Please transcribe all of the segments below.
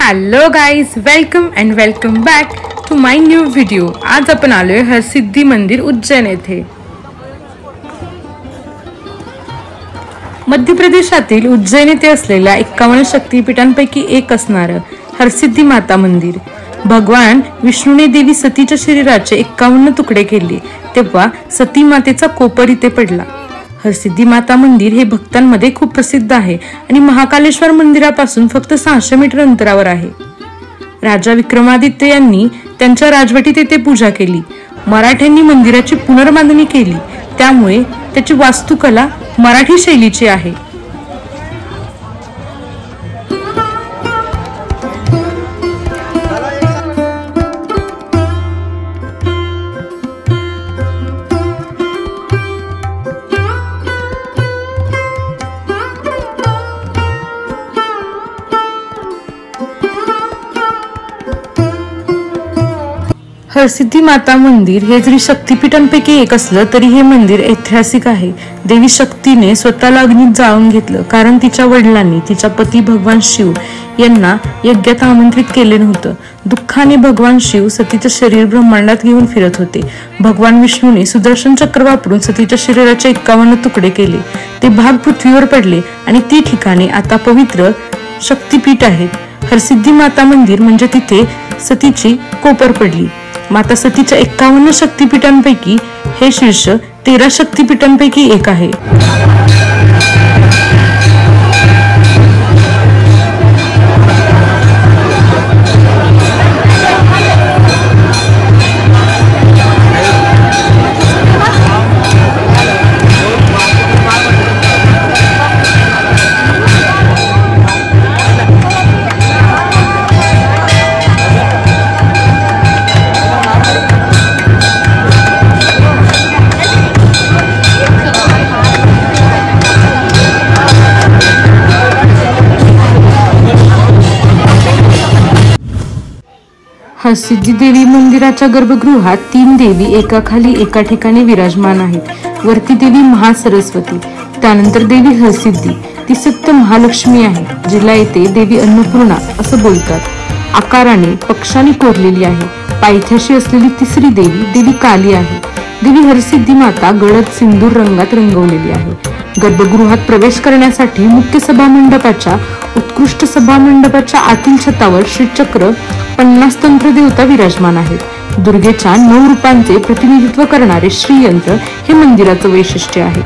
Hello guys, welcome back to my new video. आज आपण आलोय हरसिद्धि मंदिर उज्जैन येथे। मध्य प्रदेशातील उज्जैन येथे असलेल्या 51 शक्तिपीठांपैकी एक असणारं हरसिद्धि माता मंदिर। भगवान विष्णूने देवी सतीच्या शरीराचे 51 तुकडे केले तेव्हा सती मातेचा कोपर इथे पडला। हरसिद्धि माता मंदिर हे भक्तांमध्ये खूप प्रसिद्ध आहे आणि महाकालेश्वर मंदिरापासून फक्त 600 मीटर अंतरावर आहे। राजा विक्रमादित्य यांनी त्यांच्या राजवटीत येथे पूजा केली। मराठ्यांनी मंदिराची पुनर्बांधणी केली, त्यामुळे त्याची वास्तुकला मराठी शैलीची आहे। हरसिद्धि माता मंदिर हे जरी शक्तिपीठांपैकी एक असलं तरी हे मंदिर ऐतिहासिक आहे। देवी शक्तीने स्वतःला अग्नीत जाळून घेतलं कारण तिच्या वडिलांनी तिच्या पती भगवान शिव यांना यज्ञात आमंत्रित केले नव्हतं। दुःखाने भगवान शिव सतीचे शरीर ब्रह्मांडात घेऊन फिरत होते। भगवान विष्णूने सुदर्शन चक्र वापरून सतीच्या शरीराचे 51 तुकडे केले। ते भाग पृथ्वीवर पडले आणि ती ठिकाणे आता पवित्र शक्तिपीठ आहेत। हरसिद्धि माता मंदिर म्हणजे तिथे सतीची कोपर पडली। माता सतीच्या 51 शक्तिपीठांपैकी हे शीर्ष 13 शक्तिपीठांपैकी एक आहे। हरसिद्धि देवी मंदिराच्या गर्भगृहात 3 देवी एकाखाली एका ठिकाणी विराजमान आहेत। वरती देवी महासरस्वती, त्यानंतर देवी हरसिद्धि, ती सत्य महालक्ष्मी आहे जिला येथे देवी अन्नपूर्णा असं बोलतात। आकाराने पक्षाने कोरलेली आहे। पायथ्याशी असलेली तिसरी देवी देवी काली आहे। देवी हरसिद्धि माता गडद सिंदूर रंगात रंगवलेली आहे। गर्भगृहात प्रवेश करण्यासाठी मुख्य सभा मंडपाच्या उत्कृष्ट सभा मंडपाच्या आतील छतावर श्रीचक्र 50 तंत्र देवता विराजमान आहेत। दुर्गेच्या 9 रूपांचे प्रतिनिधित्व करणारे श्रीयंत्र हे मंदिराचं वैशिष्ट्य आहे।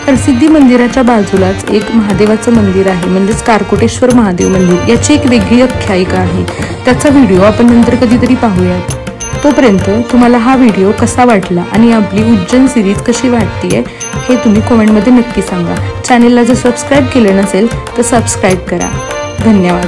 हरसिद्धि मंदिराच्या बाजूलाच एक महादेवाचं मंदिर आहे, म्हणजेच कारकोटेश्वर महादेव मंदिर। याची एक वेगळी आख्यायिका आहे, त्याचा व्हिडिओ आपण नंतर कधीतरी पाहूयात। तोपर्यंत तुम्हाला हा व्हिडिओ कसा वाटला आणि आपली उज्जैन सिरीज कशी वाटतेय हे तुम्ही कमेंटमध्ये नक्की सांगा। चॅनेलला जर सबस्क्राईब केलं नसेल तर सबस्क्राईब करा। धन्यवाद।